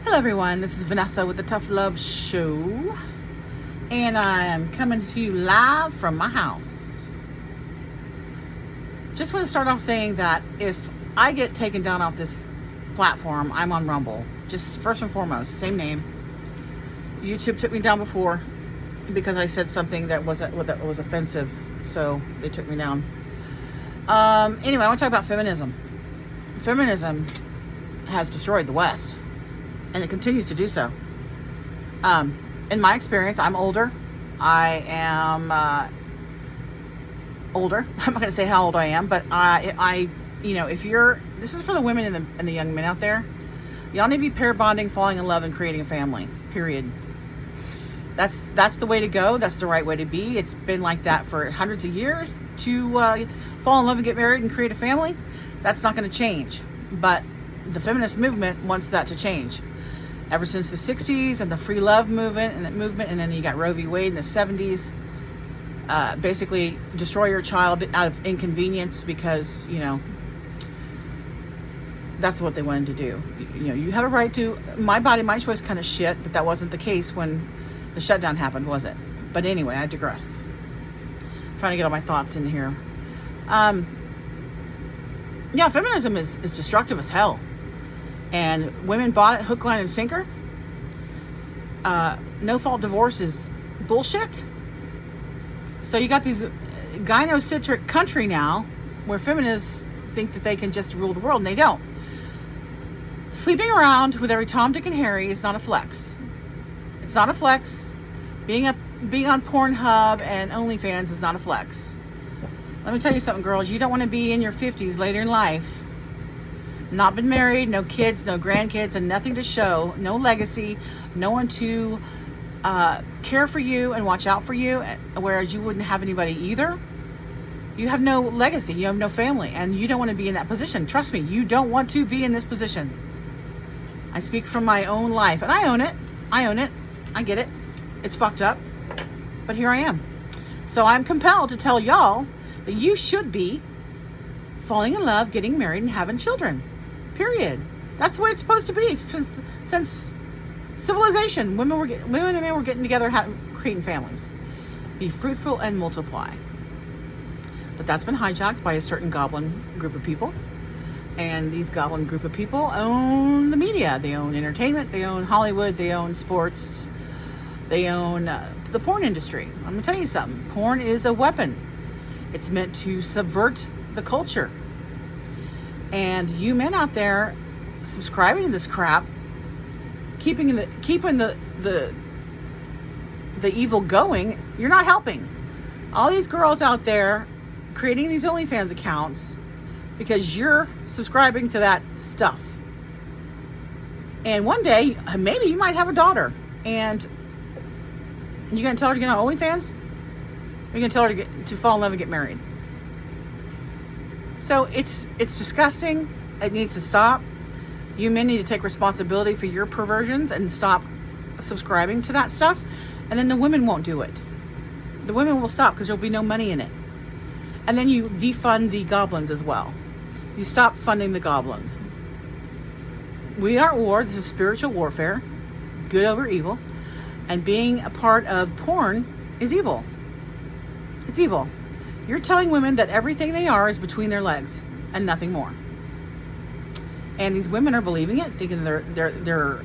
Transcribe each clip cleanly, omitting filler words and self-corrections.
Hello everyone, this is Vanessa with the Tough Love Show, and I am coming to you live from my house. Just want to start off saying that if I get taken down off this platform, I'm on Rumble. Just first and foremost, same name. YouTube took me down before because I said something that was offensive, so they took me down. Anyway, I want to talk about feminism. Feminism has destroyed the West, and it continues to do so. In my experience, I'm older. I am older. I'm not going to say how old I am, but I if this is for the women and the young men out there. Y'all need to be pair bonding, falling in love, and creating a family. Period. That's the way to go. That's the right way to be. It's been like that for hundreds of years to fall in love and get married and create a family. That's not going to change. But the feminist movement wants that to change. Ever since the 60s and the free love movement, and then you got Roe v. Wade in the 70s. Basically, destroy your child out of inconvenience because, that's what they wanted to do. You have a right to my body, my choice kind of shit, but that wasn't the case when the shutdown happened, was it? But anyway, I digress. I'm trying to get all my thoughts in here. Feminism is destructive as hell. And women bought it hook, line, and sinker. No-fault divorce is bullshit. So you got these gynocentric country now where feminists think that they can just rule the world, and they don't. Sleeping around with every Tom, Dick, and Harry is not a flex. It's not a flex. Being on Pornhub and OnlyFans is not a flex. Let me tell you something, girls. You don't want to be in your 50s later in life, not been married, no kids, no grandkids, and nothing to show, no legacy, no one to care for you and watch out for you, whereas you wouldn't have anybody either. You have no legacy, you have no family, and you don't want to be in that position. Trust me, you don't want to be in this position. I speak from my own life, and I own it. I get it. It's fucked up, but here I am. So I'm compelled to tell y'all that you should be falling in love, getting married, and having children. Period. That's the way it's supposed to be since civilization. Women and men were getting together, creating families. Be fruitful and multiply. But that's been hijacked by a certain goblin group of people. And these goblin group of people own the media. They own entertainment. They own Hollywood. They own sports. They own the porn industry. I'm going to tell you something. Porn is a weapon. It's meant to subvert the culture. And you men out there subscribing to this crap, keeping the evil going, you're not helping. All these girls out there creating these OnlyFans accounts because you're subscribing to that stuff. And one day, maybe you might have a daughter, and you're going to tell her to get on OnlyFans? Or you're going to tell her to fall in love and get married? So it's disgusting. It needs to stop. You men need to take responsibility for your perversions and stop subscribing to that stuff. And then the women won't do it. The women will stop because there'll be no money in it. And then you defund the goblins as well. You stop funding the goblins. We are at war. This is spiritual warfare. Good over evil. And being a part of porn is evil. It's evil. You're telling women that everything they are is between their legs and nothing more. And these women are believing it, thinking they're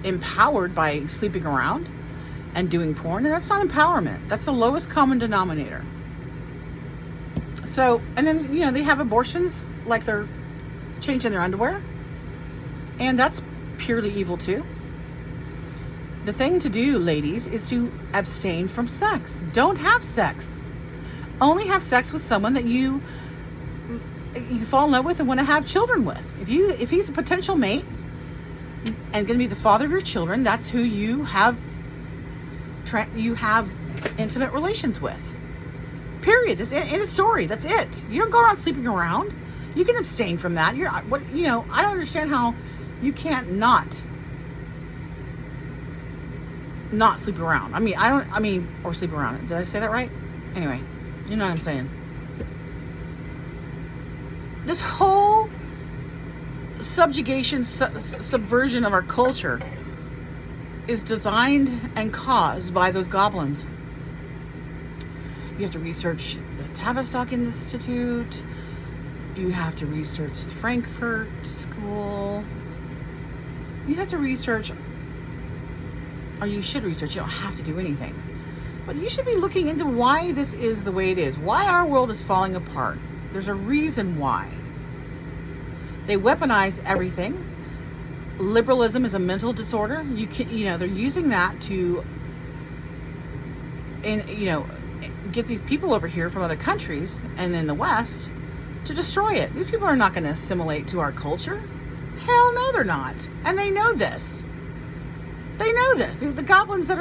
empowered by sleeping around and doing porn, and that's not empowerment. That's the lowest common denominator. So, and then, they have abortions like they're changing their underwear, and that's purely evil too. The thing to do, ladies, is to abstain from sex. Don't have sex. Only have sex with someone that you fall in love with and want to have children with. If he's a potential mate and going to be the father of your children, that's who you have intimate relations with. Period. That's it. End of story. That's it. You don't go around sleeping around. You can abstain from that. I don't understand how you can't not sleep around. Or sleep around. Did I say that right? Anyway, you know what I'm saying. This whole subjugation, subversion of our culture is designed and caused by those goblins. You have to research the Tavistock Institute. You have to research the Frankfurt School. You have to research, or you should research, you don't have to do anything. But you should be looking into why this is the way it is. Why our world is falling apart. There's a reason why. They weaponize everything. Liberalism is a mental disorder. They're using that to, get these people over here from other countries and in the West to destroy it. These people are not going to assimilate to our culture. Hell no, they're not. And they know this. They know this. The goblins that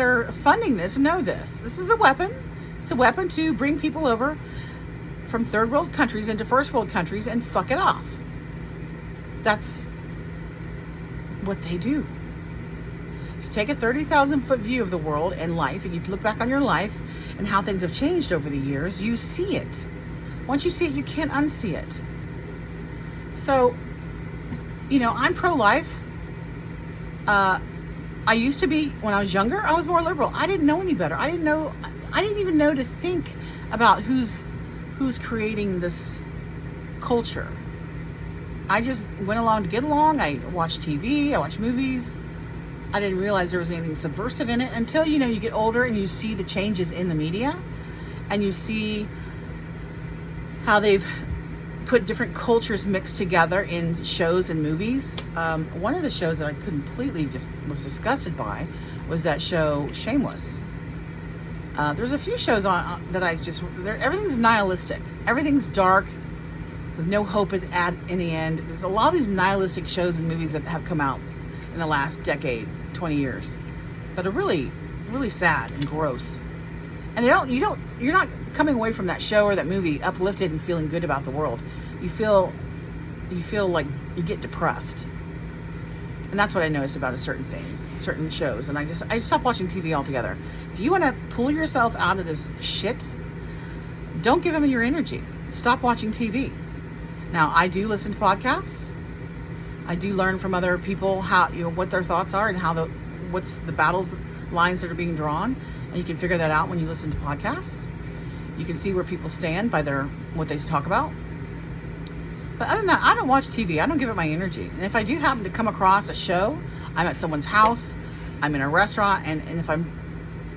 are funding this know this. This is a weapon. It's a weapon to bring people over from third world countries into first world countries and fuck it off. That's what they do. If you take a 30,000 foot view of the world and life, and you look back on your life and how things have changed over the years, you see it. Once you see it, you can't unsee it. So, I'm pro-life. I used to be, when I was younger, I was more liberal. I didn't know any better. I didn't even know to think about who's creating this culture. I just went along to get along. I watched TV, I watched movies. I didn't realize there was anything subversive in it until, you get older and you see the changes in the media and you see how they've put different cultures mixed together in shows and movies. One of the shows that I completely just was disgusted by was that show Shameless. There's a few shows on that everything's nihilistic. Everything's dark with no hope in the end. There's a lot of these nihilistic shows and movies that have come out in the last decade, 20 years, that are really, really sad and gross. And you're not coming away from that show or that movie uplifted and feeling good about the world. You feel like you get depressed. And that's what I noticed about certain things, certain shows. And I stopped watching TV altogether. If you want to pull yourself out of this shit, don't give them your energy. Stop watching TV. Now, I do listen to podcasts. I do learn from other people how, what their thoughts are and what's the battles lines that are being drawn. And you can figure that out when you listen to podcasts. You can see where people stand by what they talk about. But other than that, I don't watch TV. I don't give it my energy. And if I do happen to come across a show, I'm at someone's house, I'm in a restaurant, and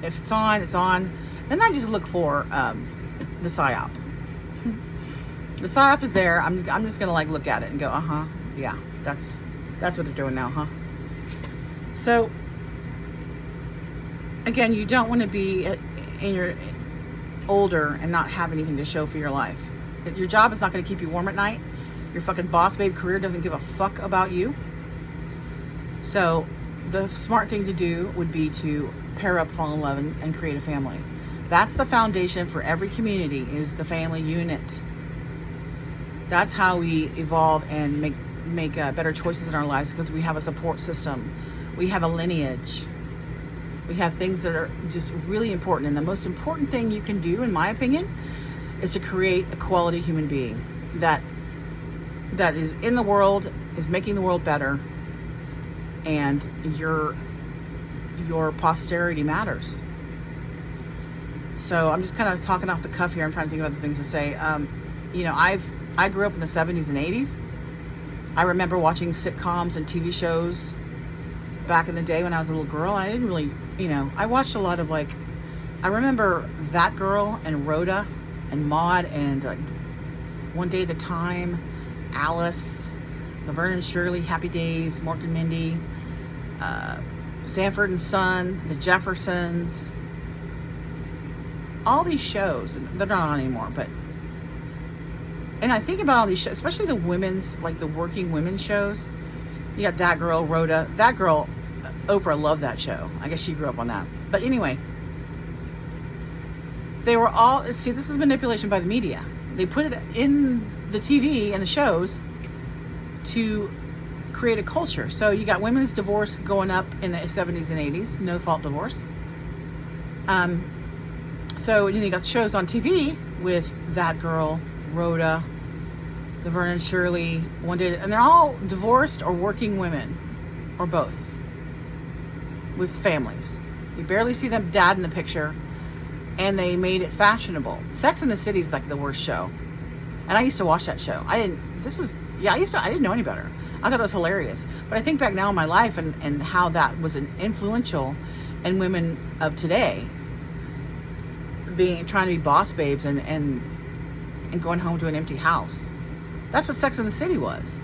if it's on, it's on. Then I just look for the PSYOP. The PSYOP is there. I'm just gonna look at it and go, yeah, that's what they're doing now, huh? So again, you don't want to be in your older and not have anything to show for your life. Your job is not going to keep you warm at night. Your fucking boss babe career doesn't give a fuck about you. So the smart thing to do would be to pair up, fall in love, and create a family. That's the foundation for every community, is the family unit. That's how we evolve and make better choices in our lives, because we have a support system. We have a lineage. We have things that are just really important. And the most important thing you can do, in my opinion, is to create a quality human being that is in the world, is making the world better, and your posterity matters. So I'm just kind of talking off the cuff here. I'm trying to think of other things to say. I grew up in the 70s and 80s. I remember watching sitcoms and TV shows back in the day when I was a little girl. I didn't really, I watched a lot of I remember That Girl and Rhoda and Maude and One Day at a Time, Alice, Laverne and Shirley, Happy Days, Mork and Mindy, Sanford and Son, The Jeffersons, all these shows. They're not on anymore, and I think about all these shows, especially the women's, the working women's shows. You got That Girl, Rhoda. That Girl, Oprah loved that show. I guess she grew up on that. But anyway, they were all, this is manipulation by the media. They put it in the TV and the shows to create a culture. So you got women's divorce going up in the 70s and 80s, no fault divorce. So you got the shows on TV with That Girl, Rhoda, the Vernon Shirley one did, and they're all divorced or working women, or both, with families. You barely see them dad in the picture, and they made it fashionable. Sex and the City is like the worst show, and I used to watch that show. I didn't know any better. I thought it was hilarious, but I think back now in my life and how that was an influential in women of today, trying to be boss babes and going home to an empty house. That's what Sex and the City was.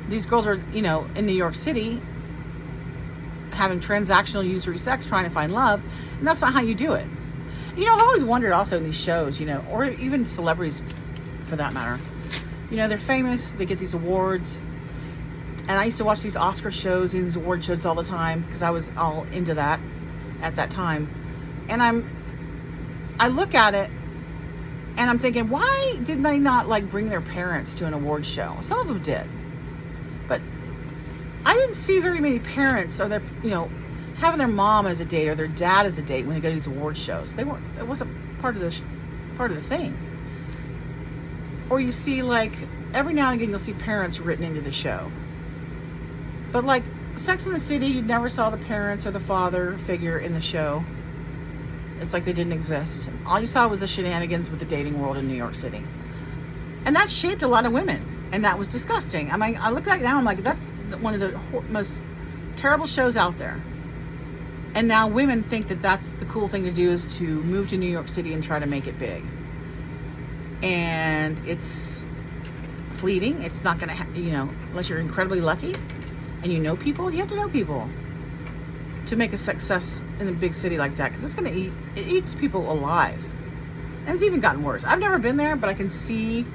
These girls are, in New York City, having transactional usury sex, trying to find love, and that's not how you do it. I've always wondered also in these shows, or even celebrities for that matter, they're famous, they get these awards, and I used to watch these Oscar shows and these award shows all the time because I was all into that at that time, and I look at it and I'm thinking, why did they not bring their parents to an award show? Some of them did, but I didn't see very many parents or their, having their mom as a date or their dad as a date when they go to these award shows. It wasn't part of the thing. Or you see every now and again you'll see parents written into the show. But Sex and the City, you never saw the parents or the father figure in the show. It's like they didn't exist. All you saw was the shenanigans with the dating world in New York City. And that shaped a lot of women. And that was disgusting. I look back now, I'm like, that's one of the most terrible shows out there. And now women think that that's the cool thing to do, is to move to New York City and try to make it big. And it's fleeting. It's not going to, unless you're incredibly lucky and people, you have to know people to make a success in a big city like that, because it eats people alive. And it's even gotten worse. I've never been there, but I can see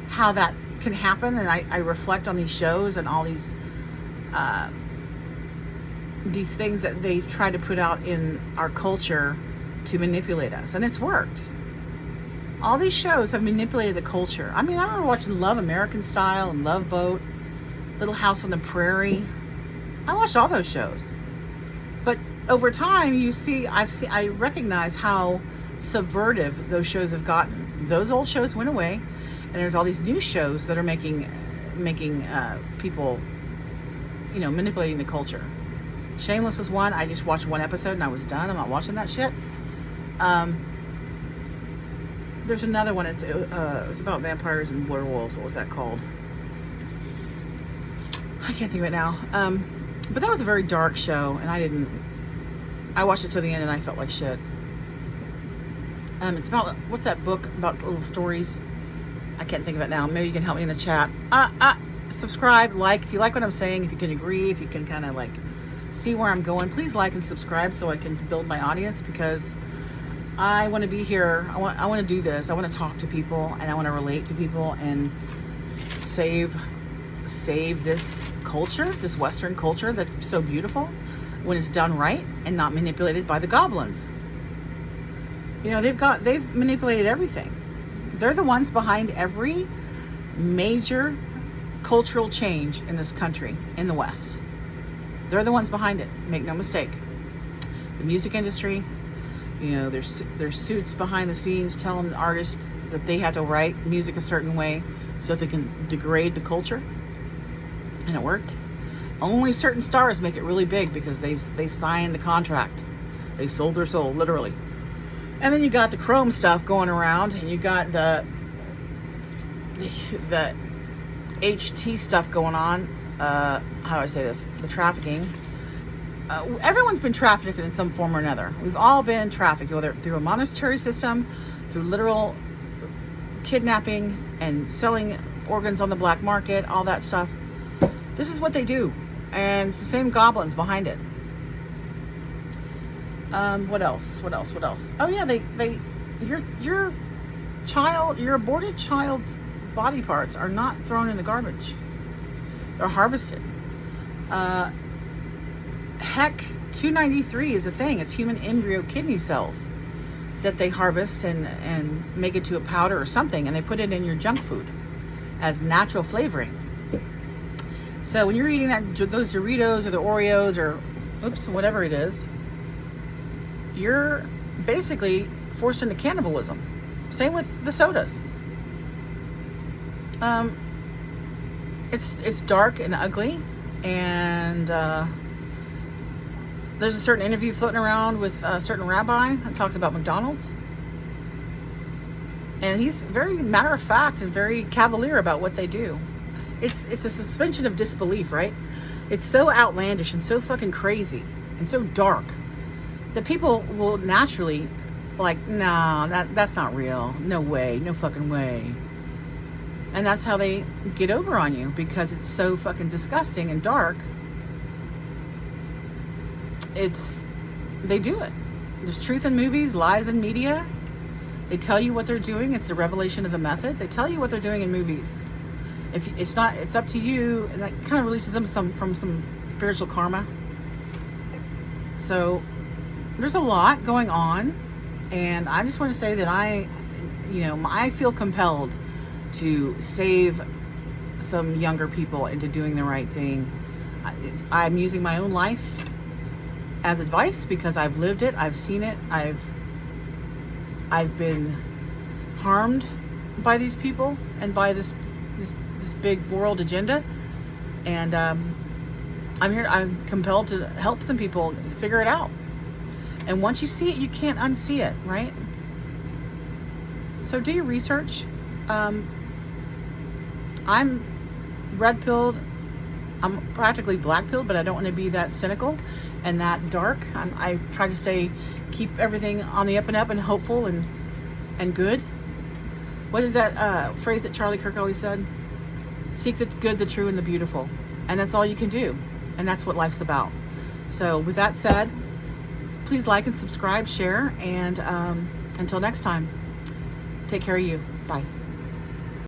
how that can happen, and I reflect on these shows and all these things that they try to put out in our culture to manipulate us, and it's worked. All these shows have manipulated the culture. I remember watching Love American Style and Love Boat, Little House on the Prairie. I watched all those shows. But over time, I recognize how subversive those shows have gotten. Those old shows went away, and there's all these new shows that are making people, manipulating the culture. Shameless was one. I just watched one episode and I was done. I'm not watching that shit. There's another one. It was about vampires and werewolves. What was that called? I can't think of it now. But that was a very dark show, and I watched it till the end and I felt like shit. It's about, what's that book about little stories? I can't think of it now. Maybe you can help me in the chat. Subscribe, if you like what I'm saying, if you can agree, if you can kind of see where I'm going, please like and subscribe so I can build my audience, because I want to be here. I want to do this. I want to talk to people, and I want to relate to people and save this culture, this Western culture that's so beautiful when it's done right and not manipulated by the goblins. They've manipulated everything. They're the ones behind every major cultural change in this country, in the West. They're the ones behind it. Make no mistake. The music industry, there's suits behind the scenes telling the artists that they have to write music a certain way so that they can degrade the culture. And it worked. Only certain stars make it really big because they signed the contract. They sold their soul, literally. And then you got the chrome stuff going around, and you got the HT stuff going on. How do I say this? The trafficking. Everyone's been trafficked in some form or another. We've all been trafficked, whether through a monetary system, through literal kidnapping and selling organs on the black market, all that stuff. This is what they do, and it's the same goblins behind it. What else? Oh yeah, your aborted child's body parts are not thrown in the garbage. They're harvested. Heck, 293 is a thing. It's human embryo kidney cells that they harvest and make it to a powder or something, and they put it in your junk food as natural flavoring. So when you're eating those Doritos or the Oreos or whatever it is, you're basically forced into cannibalism. Same with the sodas. Um, it's dark and ugly, and there's a certain interview floating around with a certain rabbi that talks about McDonald's, and he's very matter of fact and very cavalier about what they do. It's a suspension of disbelief, right? It's so outlandish and so fucking crazy and so dark that people will naturally like, nah, that's not real. No way, no fucking way. And that's how they get over on you, because it's so fucking disgusting and dark. They do it. There's truth in movies, lies in media. They tell you what they're doing. It's the revelation of the method. They tell you what they're doing in movies. If it's not, it's up to you. And that kind of releases them from some spiritual karma. So there's a lot going on. And I just want to say that I feel compelled to save some younger people into doing the right thing. I'm using my own life as advice because I've lived it, I've seen it, I've been harmed by these people and by this big world agenda, and I'm compelled to help some people figure it out. And once you see it, you can't unsee it, right? So do your research. I'm red-pilled. I'm practically black-pilled, but I don't want to be that cynical and that dark. I try to keep everything on the up and up and hopeful and good. What is that phrase that Charlie Kirk always said? Seek the good, the true, and the beautiful. And that's all you can do. And that's what life's about. So with that said, please like and subscribe, share, and until next time, take care of you. Bye.